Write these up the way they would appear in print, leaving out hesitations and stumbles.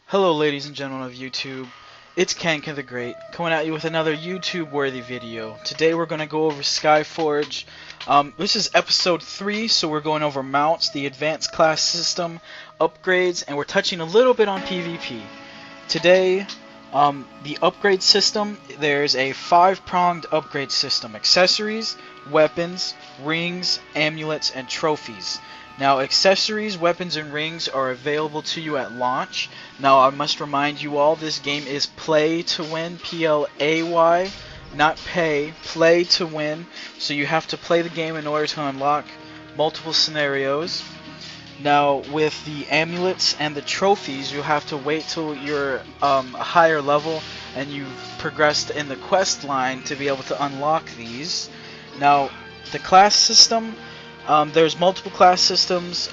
Hello ladies and gentlemen of YouTube, it's Kanka the Great, coming at you with another YouTube worthy video. Today we're going to go over Skyforge. This is episode 3, so we're going over mounts, the advanced class system, upgrades, and we're touching a little bit on PvP. Today, the upgrade system, there's a 5-pronged upgrade system: accessories, weapons, rings, amulets, and trophies. Now, accessories, weapons, and rings are available to you at launch. Now, I must remind you all, this game is play to win, P-L-A-Y, not pay, play to win. So you have to play the game in order to unlock multiple scenarios. Now, with the amulets and the trophies, you have to wait till you're a higher level and you've progressed in the quest line to be able to unlock these. Now, the class system, there's multiple class systems.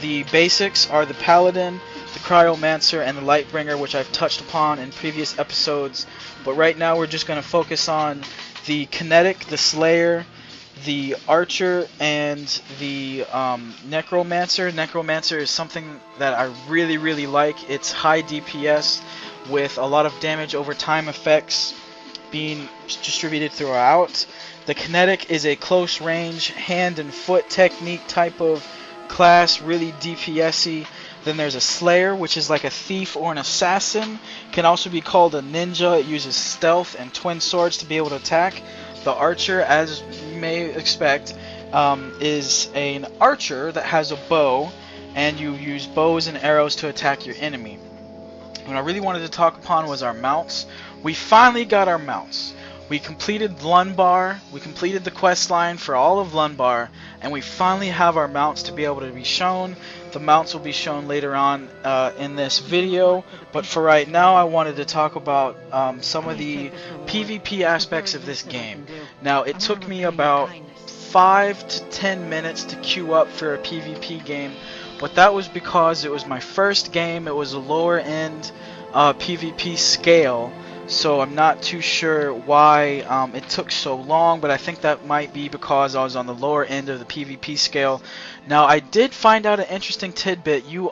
The basics are the Paladin, the Cryomancer, and the Lightbringer, which I've touched upon in previous episodes. But right now we're just going to focus on the Kinetic, the Slayer, the Archer, and the Necromancer. Necromancer is something that I really like. It's high DPS with a lot of damage over time effects being distributed throughout. The Kinetic is a close range hand and foot technique type of class, really DPS-y. Then there's a Slayer, which is like a thief or an assassin. Can also be called a ninja. It uses stealth and twin swords to be able to attack. The Archer, as you may expect, is an archer that has a bow, and you use bows and arrows to attack your enemy. What I really wanted to talk upon was our mounts. We finally got our mounts. We completed Lunbar, we completed the quest line for all of Lunbar, and we finally have our mounts to be able to be shown. The mounts will be shown later on in this video, but for right now I wanted to talk about some of the PvP aspects of this game. Now, it took me about 5 to 10 minutes to queue up for a PvP game, but that was because it was my first game. It was a lower end PvP scale. So I'm not too sure why it took so long, but I think that might be because I was on the lower end of the PvP scale. Now, I did find out an interesting tidbit. You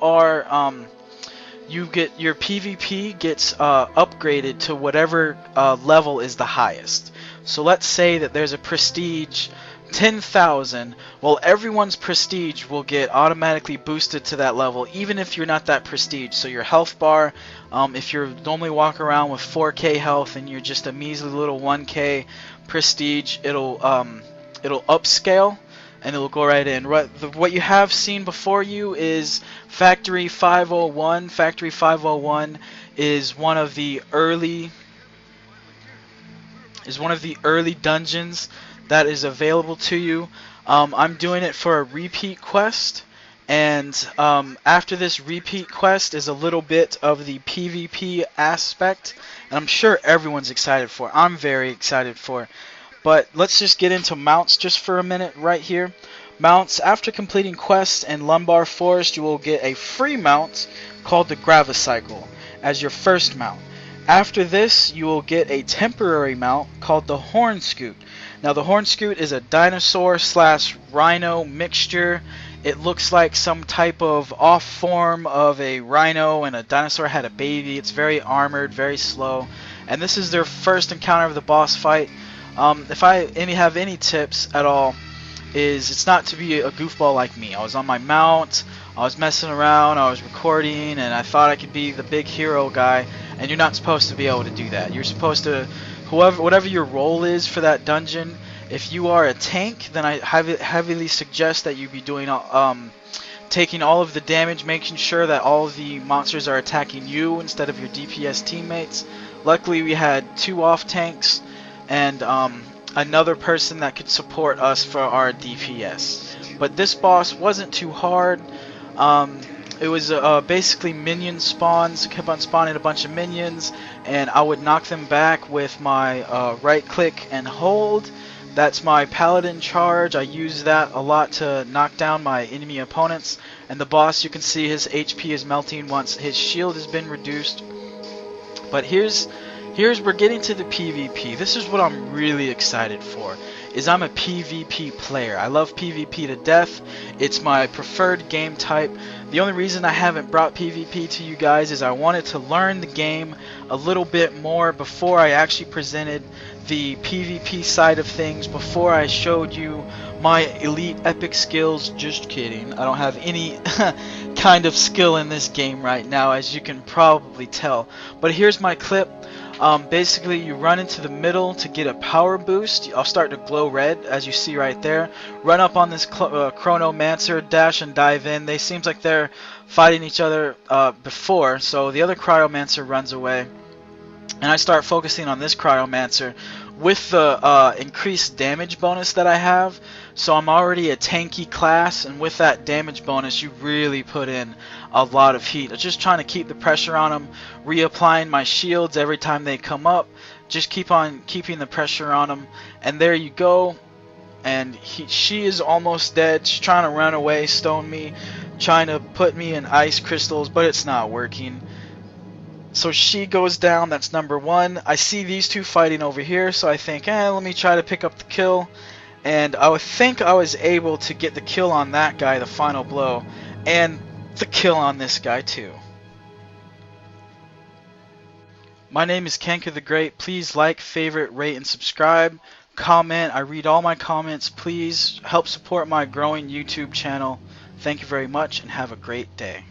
get your PvP gets upgraded to whatever level is the highest. So let's say that there's a prestige 10,000. Well, everyone's prestige will get automatically boosted to that level, even if you're not that prestige. So your health bar, if you're normally walk around with 4k health and you're just a measly little 1k prestige, it'll upscale and it'll go right in. What you have seen before you is Factory 501. Factory 501 is one of the early dungeons that is available to you. I'm doing it for a repeat quest, and after this repeat quest is a little bit of the PvP aspect, and I'm sure everyone's excited for it. I'm very excited for it. But let's just get into mounts just for a minute right here. Mounts: after completing quests in Lumbar Forest, you will get a free mount called the Gravicycle as your first mount. After this, you will get a temporary mount called the Horn Scoot. Now, the Horn Scoot is a dinosaur / rhino mixture. It looks like some type of off form of a rhino, and a dinosaur had a baby. It's very armored, very slow, and this is their first encounter of the boss fight. If I have any tips at all, is it's not to be a goofball like me. I was on my mount, I was messing around, I was recording, and I thought I could be the big hero guy, and you're not supposed to be able to do that. You're supposed to, whatever your role is for that dungeon, if you are a tank, then I heavily suggest that you be doing taking all of the damage, making sure that all of the monsters are attacking you instead of your DPS teammates. Luckily, we had 2 off tanks and another person that could support us for our DPS. But this boss wasn't too hard. It was basically minion spawns. Kept on spawning a bunch of minions, and I would knock them back with my right click and hold. That's my Paladin charge. I use that a lot to knock down my enemy opponents. And the boss, you can see his HP is melting once his shield has been reduced. But we're getting to the PvP. This is what I'm really excited for. is I'm a PvP player. I love PvP to death. It's my preferred game type. The only reason I haven't brought PvP to you guys is I wanted to learn the game a little bit more before I actually presented the PvP side of things, before I showed you my elite epic skills. Just kidding. I don't have any kind of skill in this game right now, as you can probably tell. But here's my clip. Basically, you run into the middle to get a power boost. I'll start to glow red, as you see right there. Run up on this Chronomancer, dash and dive in. They seems like they're fighting each other before, so the other Cryomancer runs away. And I start focusing on this Cryomancer with the increased damage bonus that I have. So I'm already a tanky class, and with that damage bonus you really put in a lot of heat. I'm just trying to keep the pressure on them, reapplying my shields every time they come up. Just keep on keeping the pressure on them, and there you go. And she is almost dead. She's trying to run away, stone me, trying to put me in ice crystals, but it's not working. So she goes down. That's number one. I see these two fighting over here, so I think, let me try to pick up the kill. And I would think I was able to get the kill on that guy, the final blow, and the kill on this guy too. My name is Kanka the Great. Please like, favorite, rate, and subscribe. Comment. I read all my comments. Please help support my growing YouTube channel. Thank you very much, and have a great day.